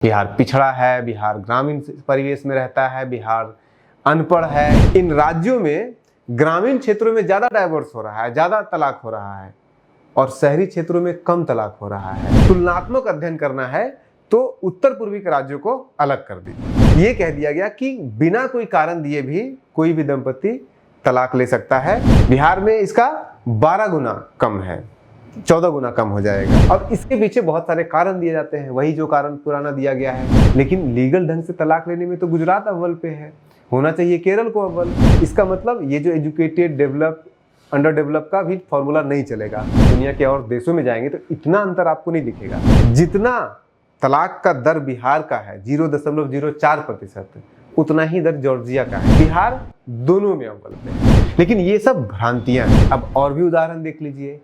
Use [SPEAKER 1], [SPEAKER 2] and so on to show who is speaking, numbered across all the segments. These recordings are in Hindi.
[SPEAKER 1] बिहार पिछड़ा है, बिहार ग्रामीण परिवेश में रहता है, बिहार अनपढ़ है। इन राज्यों में ग्रामीण क्षेत्रों में ज़्यादा डाइवोर्स हो रहा है, ज़्यादा तलाक हो रहा है और शहरी क्षेत्रों में कम तलाक हो रहा है। तुलनात्मक अध्ययन करना है तो उत्तर पूर्वी के राज्यों को अलग कर दीजिए। ये कह दिया गया कि बिना कोई कारण दिए भी कोई भी दंपति तलाक ले सकता है। बिहार में इसका 12 गुना कम है, 14 गुना कम हो जाएगा। अब इसके पीछे बहुत सारे कारण दिए जाते हैं, वही जो कारण पुराना दिया गया है। लेकिन लीगल ढंग से तलाक लेने में तो गुजरात अव्वल पे है, होना चाहिए केरल को अव्वल। इसका मतलब ये जो एजुकेटेड, डेवलप, अंडर डेवलप का भी फॉर्मूला नहीं चलेगा। दुनिया के और देशों में जाएंगे तो इतना अंतर आपको नहीं दिखेगा। जितना तलाक का दर बिहार का है 0.04%, उतना ही दर जॉर्जिया का है। बिहार दोनों में अव्वल पे है। लेकिन ये सब भ्रांतियां हैं। अब और भी उदाहरण देख लीजिए।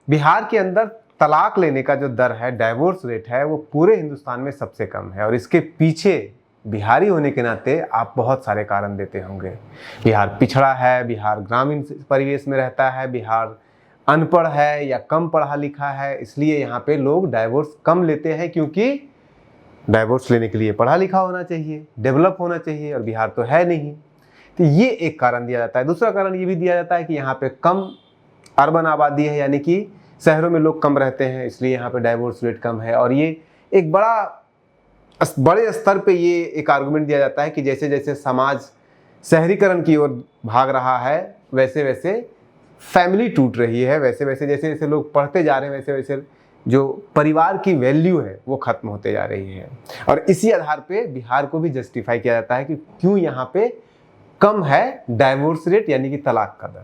[SPEAKER 1] बिहार के अंदर तलाक लेने का जो दर है, डाइवोर्स रेट है, वो पूरे हिंदुस्तान में सबसे कम है। और इसके पीछे बिहारी होने के नाते आप बहुत सारे कारण देते होंगे। बिहार पिछड़ा है, बिहार ग्रामीण परिवेश में रहता है, बिहार अनपढ़ है या कम पढ़ा लिखा है, इसलिए यहाँ पे लोग डाइवोर्स कम लेते हैं, क्योंकि डाइवोर्स लेने के लिए पढ़ा लिखा होना चाहिए, डेवलप होना चाहिए, और बिहार तो है नहीं। तो ये एक कारण दिया जाता है। दूसरा कारण ये भी दिया जाता है कि यहाँ पे कम अर्बन आबादी है, यानी कि शहरों में लोग कम रहते हैं, इसलिए यहाँ पे डाइवोर्स रेट कम है। और ये एक बड़े स्तर पे ये एक आर्गुमेंट दिया जाता है कि जैसे जैसे समाज शहरीकरण की ओर भाग रहा है, वैसे वैसे फैमिली टूट रही है, वैसे वैसे जैसे जैसे लोग पढ़ते जा रहे हैं, वैसे वैसे जो परिवार की वैल्यू है वो खत्म होते जा रही है। और इसी आधार पे बिहार को भी जस्टिफाई किया जाता है कि क्यों यहाँ पे कम है डाइवोर्स रेट, यानी कि तलाक का दर।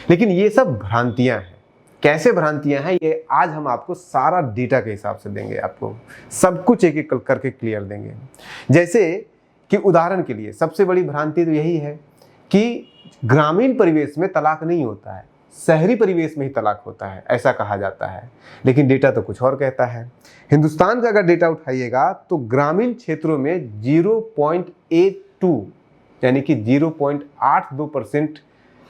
[SPEAKER 1] लेकिन ये सब भ्रांतियां हैं। कैसे भ्रांतियां हैं, ये आज हम आपको सारा डेटा के हिसाब से देंगे, आपको सब कुछ एक एक करके क्लियर देंगे। जैसे कि उदाहरण के लिए सबसे बड़ी भ्रांति तो यही है कि ग्रामीण परिवेश में तलाक नहीं होता है, शहरी परिवेश में ही तलाक होता है, ऐसा कहा जाता है। लेकिन डेटा तो कुछ और कहता है। हिंदुस्तान का अगर डेटा उठाइएगा तो ग्रामीण क्षेत्रों में 0.82 यानी कि 0.82%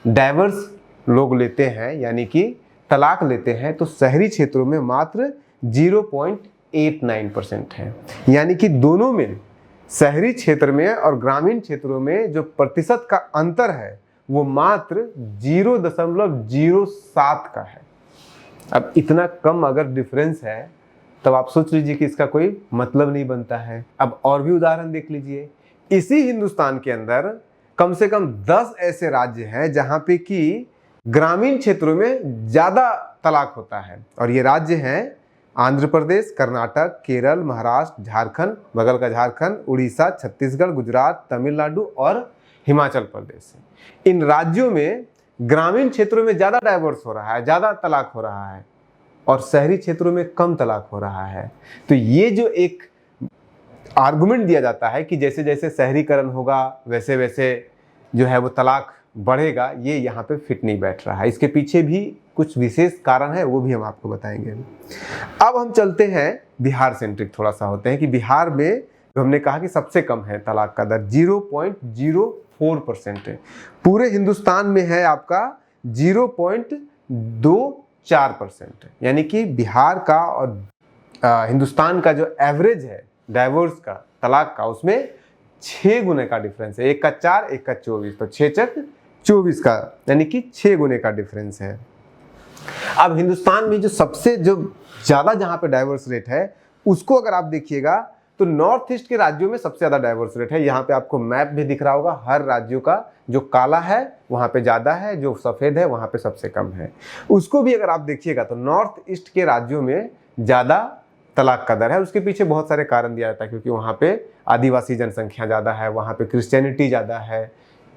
[SPEAKER 1] डाइवोर्स लोग लेते हैं, यानी कि तलाक लेते हैं। तो शहरी क्षेत्रों में मात्र 0.89% है। यानी कि दोनों में, शहरी क्षेत्र में और ग्रामीण क्षेत्रों में जो प्रतिशत का अंतर है वो मात्र 0.07 का है। अब इतना कम अगर डिफरेंस है तब आप सोच लीजिए कि इसका कोई मतलब नहीं बनता है। अब और भी उदाहरण देख लीजिए। इसी हिंदुस्तान के अंदर कम से कम 10 ऐसे राज्य हैं जहां पे कि ग्रामीण क्षेत्रों में ज्यादा तलाक होता है। और ये राज्य हैं आंध्र प्रदेश, कर्नाटक, केरल, महाराष्ट्र, झारखंड, बगल का झारखंड, उड़ीसा, छत्तीसगढ़, गुजरात, तमिलनाडु और हिमाचल प्रदेश। इन राज्यों में ग्रामीण क्षेत्रों में ज्यादा डाइवोर्स हो रहा है, ज्यादा तलाक हो रहा है, और शहरी क्षेत्रों में कम तलाक हो रहा है। तो ये जो एक आर्गुमेंट दिया जाता है कि जैसे जैसे शहरीकरण होगा वैसे वैसे जो है वो तलाक बढ़ेगा, ये यहाँ पे फिट नहीं बैठ रहा है। इसके पीछे भी कुछ विशेष कारण है, वो भी हम आपको बताएंगे। अब हम चलते हैं बिहार सेंट्रिक थोड़ा सा होते हैं कि बिहार में जो हमने कहा कि सबसे कम है तलाक का दर, 0.04% है। पूरे हिंदुस्तान में है आपका 0.24%, यानी कि बिहार का और हिंदुस्तान का जो एवरेज है डाइवोर्स का, तलाक का, उसमें 6 गुने का डिफरेंस है। एक का 4, एक का 24, तो 6 चक 24 का, यानी कि 6 गुने का डिफरेंस है। अब हिंदुस्तान में जो सबसे जो ज्यादा जहां पे डाइवोर्स रेट है उसको अगर आप देखिएगा तो नॉर्थ ईस्ट के राज्यों में सबसे ज्यादा डाइवोर्स रेट है। यहाँ पे आपको मैप भी दिख रहा होगा, हर राज्यों का जो काला है वहां पे ज्यादा है, जो सफेद है वहां पे सबसे कम है। उसको भी अगर आप देखिएगा तो नॉर्थ ईस्ट के राज्यों में ज्यादा तलाक का दर है। उसके पीछे बहुत सारे कारण दिया जाता है, क्योंकि वहाँ पे आदिवासी जनसंख्या ज़्यादा है, वहाँ पे क्रिश्चियनिटी ज़्यादा है,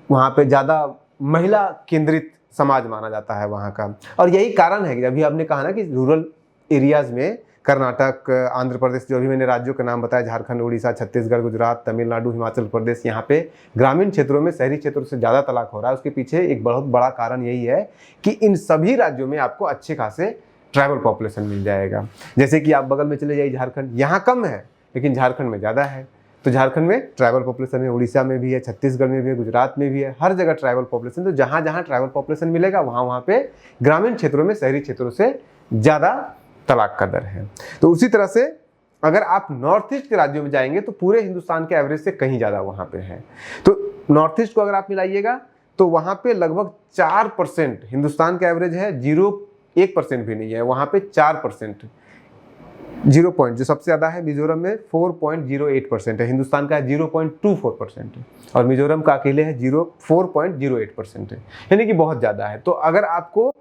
[SPEAKER 1] वहाँ पे ज़्यादा महिला केंद्रित समाज माना जाता है वहाँ का। और यही कारण है कि अभी आपने कहा ना कि रूरल एरियाज़ में कर्नाटक, आंध्र प्रदेश, जो अभी मैंने राज्यों के नाम बताया, झारखंड, उड़ीसा, छत्तीसगढ़, गुजरात, तमिलनाडु, हिमाचल प्रदेश, यहाँ पे ग्रामीण क्षेत्रों में शहरी क्षेत्रों से ज़्यादा तलाक हो रहा है। उसके पीछे एक बहुत बड़ा कारण यही है कि इन सभी राज्यों में आपको अच्छे खासे ट्राइबल पॉपुलेशन मिल जाएगा। जैसे कि आप बगल में चले जाइए झारखंड, यहाँ कम है लेकिन झारखंड में ज़्यादा है। तो झारखंड में ट्राइबल पॉपुलेशन है, उड़ीसा में भी है, छत्तीसगढ़ में भी है, गुजरात में भी है, हर जगह ट्राइबल पॉपुलेशन। तो जहाँ जहाँ ट्राइबल पॉपुलेशन मिलेगा वहाँ पे ग्रामीण क्षेत्रों में शहरी क्षेत्रों से ज़्यादा तलाक का दर है। तो उसी तरह से अगर आप नॉर्थ ईस्ट के राज्यों में जाएंगे तो पूरे हिंदुस्तान के एवरेज से कहीं ज़्यादा वहाँ पे है। तो नॉर्थ ईस्ट को अगर आप मिलाइएगा तो वहाँ पे लगभग 4%, हिंदुस्तान का एवरेज है 0.1% भी नहीं है, वहाँ पे 4%, 0 पॉइंट जो सबसे ज़्यादा है मिजोरम में 4.08% है, हिंदुस्तान का 0.24% है और मिजोरम का अकेले है 4.08% है, यानी कि बहुत ज़्यादा है। तो अगर आपको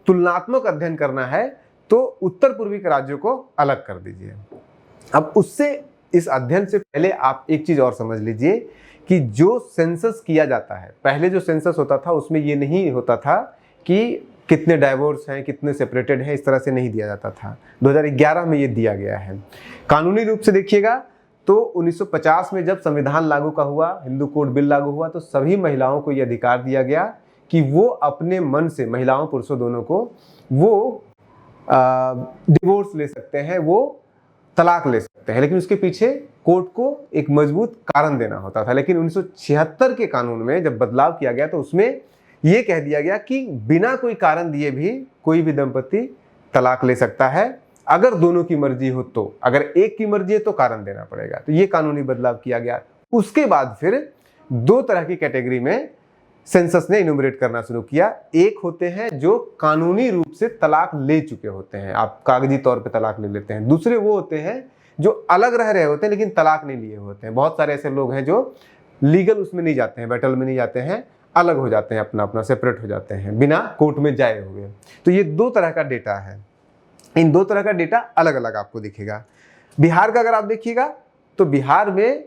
[SPEAKER 1] तुलनात्मक अध्ययन करना है तो उत्तर पूर्वी के राज्यों को अलग कर दीजिए। अब उससे इस अध्ययन से पहले आप एक चीज़ और समझ लीजिए कि जो सेंसस किया जाता है, पहले जो सेंसस होता था उसमें ये नहीं होता था कि कितने डाइवोर्स हैं, कितने सेपरेटेड हैं, इस तरह से नहीं दिया जाता था। 2011 में ये दिया गया है। कानूनी रूप से देखिएगा तो 1950 में जब संविधान लागू का हुआ, हिंदू कोड बिल लागू हुआ, तो सभी महिलाओं को ये अधिकार दिया गया कि वो अपने मन से, महिलाओं पुरुषों दोनों को, वो डिवोर्स ले सकते हैं, वो तलाक ले सकते हैं, लेकिन उसके पीछे कोर्ट को एक मजबूत कारण देना होता था। लेकिन 1976 के कानून में जब बदलाव किया गया तो उसमें ये कह दिया गया कि बिना कोई कारण दिए भी कोई भी दंपति तलाक ले सकता है, अगर दोनों की मर्जी हो तो। अगर एक की मर्जी है तो कारण देना पड़ेगा। तो ये कानूनी बदलाव किया गया। उसके बाद फिर दो तरह की कैटेगरी में सेंसस ने इनुमरेट करना शुरू किया। एक होते हैं जो कानूनी रूप से तलाक ले चुके होते हैं, आप कागजी तौर पे तलाक ले लेते हैं। दूसरे वो होते हैं जो अलग रह रहे होते हैं लेकिन तलाक नहीं लिए होते हैं। बहुत सारे ऐसे लोग हैं जो लीगल उसमें नहीं जाते हैं, बैटल में नहीं जाते हैं, अलग हो जाते हैं, अपना अपना सेपरेट हो जाते हैं बिना कोर्ट में जाए हुए। तो ये दो तरह का डेटा है। इन दो तरह का डेटा अलग अलग आपको दिखेगा। बिहार का अगर आप देखिएगा तो बिहार में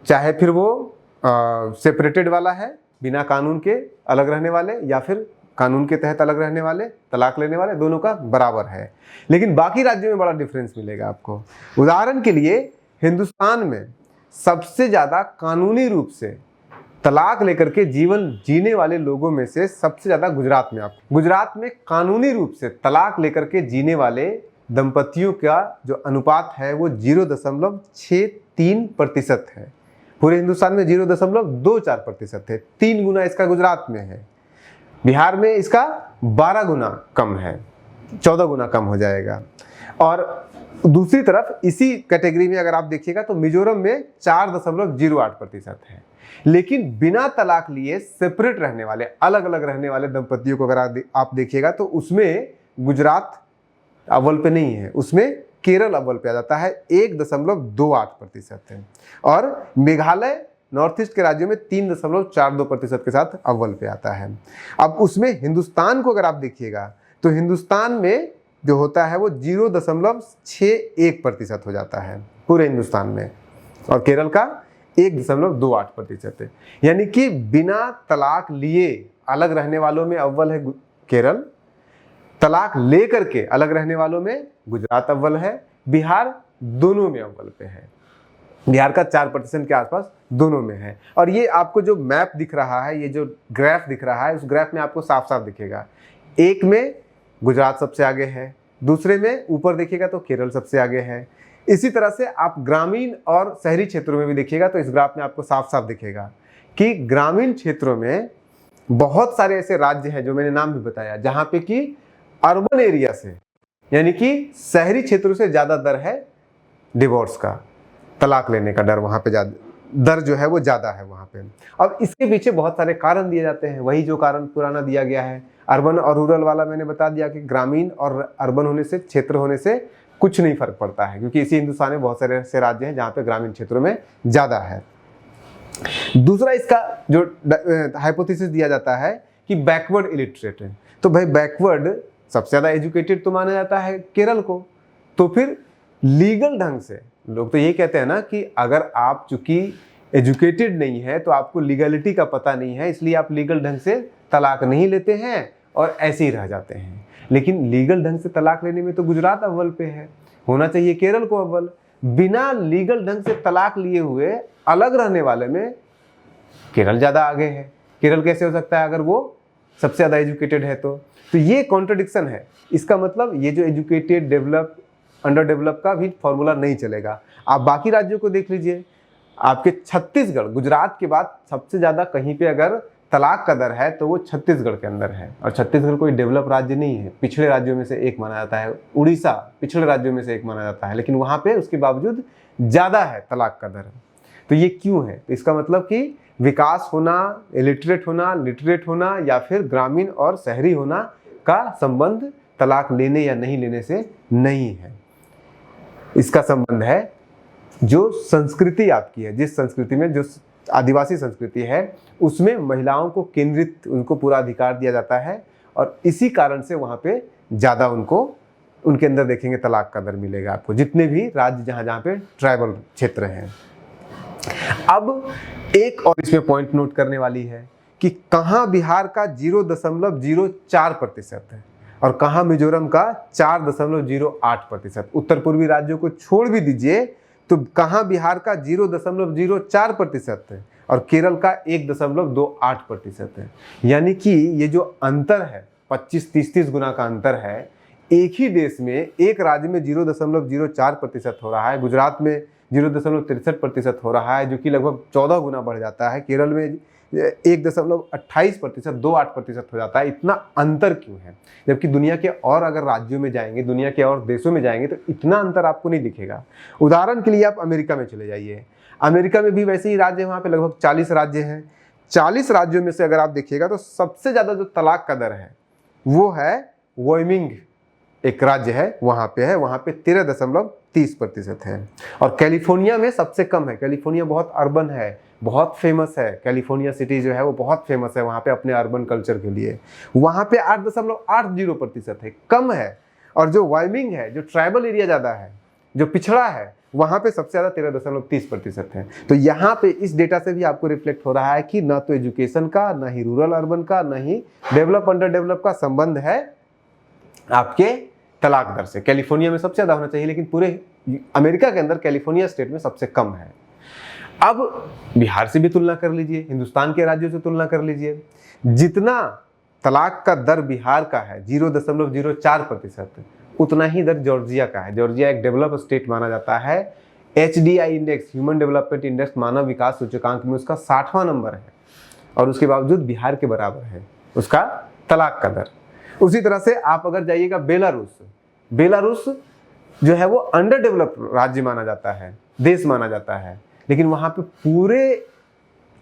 [SPEAKER 1] चाहे फिर वो सेपरेटेड वाला है, बिना कानून के अलग रहने वाले, या फिर कानून के तहत अलग रहने वाले, तलाक लेने वाले, दोनों का बराबर है। लेकिन बाकी राज्यों में बड़ा डिफरेंस मिलेगा आपको। उदाहरण के लिए हिंदुस्तान में सबसे ज़्यादा कानूनी रूप से तलाक लेकर के जीवन जीने वाले लोगों में से सबसे ज़्यादा गुजरात में, आप गुजरात में कानूनी रूप से तलाक लेकर के जीने वाले दंपतियों का जो अनुपात है वो 0.63% है। पूरे हिंदुस्तान में 0.24% है। 3 गुना इसका गुजरात में है। बिहार में इसका 12 गुना कम है, 14 गुना कम हो जाएगा। और दूसरी तरफ इसी कैटेगरी में अगर आप देखिएगा तो मिजोरम में 4.08% है। लेकिन बिना तलाक लिए सेपरेट रहने वाले, अलग अलग रहने वाले दंपतियों को अगर आप देखिएगा तो उसमें गुजरात अव्वल पे नहीं है, उसमें केरल अव्वल पे आ जाता है, 1.28% है। और मेघालय नॉर्थ ईस्ट के राज्यों में 3.42% के साथ अव्वल पे आता है। अब उसमें हिंदुस्तान को अगर आप देखिएगा तो हिंदुस्तान में जो होता है वो 0.61% हो जाता है पूरे हिंदुस्तान में, और केरल का 1.28% है। यानी कि बिना तलाक लिए अलग रहने वालों में अव्वल है केरल, तलाक ले करके अलग रहने वालों में गुजरात अव्वल है, बिहार दोनों में अव्वल पे है। बिहार का 4% के आसपास दोनों में है। और ये आपको जो मैप दिख रहा है, ये जो ग्राफ दिख रहा है, उस ग्राफ में आपको साफ साफ दिखेगा। एक में गुजरात सबसे आगे है, दूसरे में ऊपर देखिएगा तो केरल सबसे आगे है। इसी तरह से आप ग्रामीण और शहरी क्षेत्रों में भी देखिएगा तो इस ग्राफ में आपको साफ साफ दिखेगा कि ग्रामीण क्षेत्रों में बहुत सारे ऐसे राज्य हैं जो मैंने नाम भी बताया, जहाँ पे कि अर्बन एरिया से, यानी कि शहरी क्षेत्रों से ज़्यादा दर है डिवोर्स का, तलाक लेने का डर वहाँ पे ज़्यादा, दर जो है वो ज़्यादा है वहाँ पे। अब इसके पीछे बहुत सारे कारण दिए जाते हैं, वही जो कारण पुराना दिया गया है। अर्बन और रूरल वाला मैंने बता दिया कि ग्रामीण और अर्बन होने से, क्षेत्र होने से कुछ नहीं फर्क पड़ता है, क्योंकि इसी हिंदुस्तान में बहुत सारे ऐसे राज्य हैं जहाँ पे ग्रामीण क्षेत्रों में ज़्यादा है। दूसरा इसका जो हाइपोथेसिस दिया जाता है कि बैकवर्ड इलिटरेट है, तो भाई बैकवर्ड सबसे ज़्यादा एजुकेटेड तो माना जाता है केरल को, तो फिर लीगल ढंग से लोग तो ये कहते हैं ना कि अगर आप चूंकि एजुकेटेड नहीं है तो आपको लीगलिटी का पता नहीं है, इसलिए आप लीगल ढंग से तलाक नहीं लेते हैं और ऐसे ही रह जाते हैं। लेकिन लीगल ढंग से तलाक लेने में तो गुजरात अव्वल पे है, होना चाहिए केरल को अव्वल। बिना लीगल ढंग से तलाक लिए हुए अलग रहने वाले में केरल ज़्यादा आगे है। केरल कैसे हो सकता है अगर वो सबसे ज़्यादा एजुकेटेड है? तो ये कॉन्ट्रडिक्शन है। इसका मतलब ये जो एजुकेटेड, डेवलप, अंडर डेवलप का भी फॉर्मूला नहीं चलेगा। आप बाकी राज्यों को देख लीजिए, आपके छत्तीसगढ़, गुजरात के बाद सबसे ज़्यादा कहीं पे अगर तलाक का दर है तो वो छत्तीसगढ़ के अंदर है। और छत्तीसगढ़ कोई डेवलप राज्य नहीं है, पिछड़े राज्यों में से एक माना जाता है। उड़ीसा पिछड़े राज्यों में से एक माना जाता है, लेकिन वहाँ पे उसके बावजूद ज़्यादा है तलाक का दर। तो ये क्यों है? तो इसका मतलब कि विकास होना, इलिटरेट होना, लिटरेट होना या फिर ग्रामीण और शहरी होना का संबंध तलाक लेने या नहीं लेने से नहीं है। इसका संबंध है जो संस्कृति आपकी है, जिस संस्कृति में, जो आदिवासी संस्कृति है उसमें महिलाओं को केंद्रित, उनको पूरा अधिकार दिया जाता है और इसी कारण से वहाँ पे ज़्यादा उनको, उनके अंदर देखेंगे तलाक का दर मिलेगा आपको, जितने भी राज्य जहाँ पे ट्राइबल क्षेत्र हैं। अब एक और इसमें पॉइंट नोट करने वाली है कि कहाँ बिहार का 0.04% है और कहाँ मिजोरम का 4.08%। उत्तर पूर्वी राज्यों को छोड़ भी दीजिए तो कहाँ बिहार का 0.04% है और केरल का 1.28% है। यानी कि ये जो अंतर है 25-30 गुना का अंतर है, एक ही देश में, एक राज्य में 0.04% हो रहा है, गुजरात में 0.63% हो रहा है, जो कि लगभग 14 गुना बढ़ जाता है। केरल में 1.28%, 28% हो जाता है। इतना अंतर क्यों है? जबकि दुनिया के और अगर राज्यों में जाएंगे, दुनिया के और देशों में जाएंगे तो इतना अंतर आपको नहीं दिखेगा। उदाहरण के लिए आप अमेरिका में चले जाइए, अमेरिका में भी वैसे ही राज्य, वहाँ पे लगभग 40 राज्य हैं। 40 राज्यों में से अगर आप देखिएगा तो सबसे ज़्यादा जो तलाक का दर है वो है वायोमिंग, एक राज्य है, वहाँ पे है, वहाँ पे 13.30% है। और कैलिफोर्निया में सबसे कम है। कैलिफोर्निया बहुत अर्बन है, बहुत फेमस है। कैलिफोर्निया सिटी जो है वो बहुत फेमस है वहाँ पे अपने अर्बन कल्चर के लिए। वहाँ पे 8.80% है, कम है। और जो वायोमिंग है, जो ट्राइबल एरिया ज़्यादा है, जो पिछड़ा है, वहाँ पे सबसे ज़्यादा 13.30% है। तो यहाँ पे इस डेटा से भी आपको रिफ्लेक्ट हो रहा है कि ना तो एजुकेशन का, ना ही रूरल अर्बन का, ना ही डेवलप अंडर डेवलप का संबंध है आपके तलाक दर से। कैलिफोर्निया में सबसे ज़्यादा होना चाहिए, लेकिन पूरे अमेरिका के अंदर कैलिफोर्निया स्टेट में सबसे कम है। अब बिहार से भी तुलना कर लीजिए, हिंदुस्तान के राज्यों से तुलना कर लीजिए। जितना तलाक का दर बिहार का है 0.04%, उतना ही दर जॉर्जिया का है। जॉर्जिया एक डेवलप स्टेट माना जाता है। HDI index, human development index, मानव विकास सूचकांक में उसका 60वां नंबर है और उसके बावजूद बिहार के बराबर है उसका तलाक का दर। उसी तरह से आप अगर जाइएगा बेलारूस, बेलारूस जो है वो अंडर डेवलप राज्य माना जाता है, देश माना जाता है, लेकिन वहाँ पे पूरे,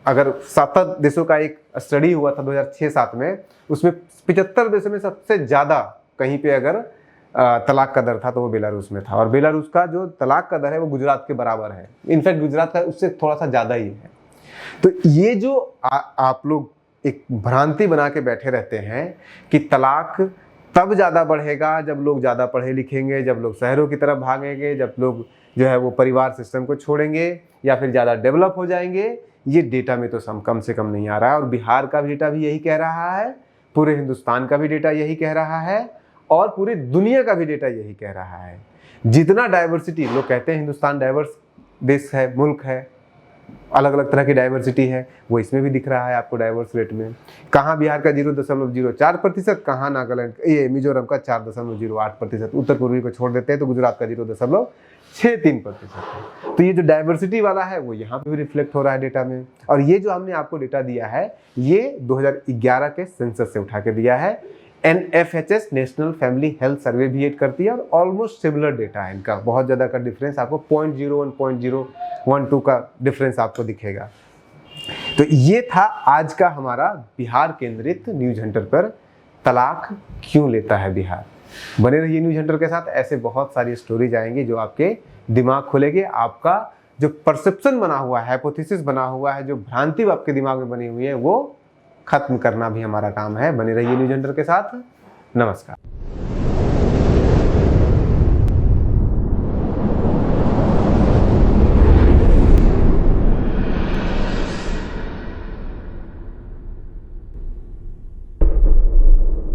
[SPEAKER 1] अगर 7 देशों का एक स्टडी हुआ था 2006-07 में, उसमें 75 देशों में सबसे ज़्यादा कहीं पे अगर तलाक का दर था तो वो बेलारूस में था। और बेलारूस का जो तलाक का दर है वो गुजरात के बराबर है, इनफैक्ट गुजरात का उससे थोड़ा सा ज़्यादा ही है। तो ये जो आप लोग एक भ्रांति बना के बैठे रहते हैं कि तलाक तब ज़्यादा बढ़ेगा जब लोग ज़्यादा पढ़े लिखेंगे, जब लोग शहरों की तरफ भागेंगे, जब लोग जो है वो परिवार सिस्टम को छोड़ेंगे या फिर ज़्यादा डेवलप हो जाएंगे, ये डेटा में तो कम से कम नहीं आ रहा है। और बिहार का भी डेटा भी यही कह रहा है, पूरे हिंदुस्तान का भी डेटा यही कह रहा है और पूरी दुनिया का भी डेटा यही कह रहा है। जितना डाइवर्सिटी, लोग कहते हैं हिंदुस्तान डाइवर्स देश है, मुल्क है, अलग अलग तरह की डाइवर्सिटी है, वो इसमें भी दिख रहा है आपको डाइवर्स रेट में। कहाँ बिहार का 0.04%, कहाँ नागालैंड, ये मिजोरम का 4.08%। उत्तर पूर्वी को छोड़ देते हैं तो गुजरात का 0.63% है। तो ये जो डाइवर्सिटी वाला है वो यहाँ पे भी रिफ्लेक्ट हो रहा है डेटा में। और ये जो हमने आपको डेटा दिया है ये 2011 के सेंसस से उठा के दिया है। NFHS national family health survey भी एड करती है और ऑलमोस्ट सिमिलर डेटा है इनका, बहुत ज़्यादा का डिफरेंस आपको 0.01, 0.012 का डिफरेंस आपको दिखेगा। तो ये था आज का हमारा बिहार केंद्रित न्यूज हंटर पर तलाक क्यों लेता है बिहार। बने रहिए न्यूज हंटर के साथ, ऐसे बहुत सारी स्टोरीज आएंगी जो आपके दिमाग खोलेंगे। आपका जो परसेप्शन बना हुआ है, हाइपोथेसिस बना हुआ है, जो भ्रांति आपके दिमाग में बनी हुई है, वो खत्म करना भी हमारा काम है। बने रहिए न्यूज हंटर के साथ। नमस्कार।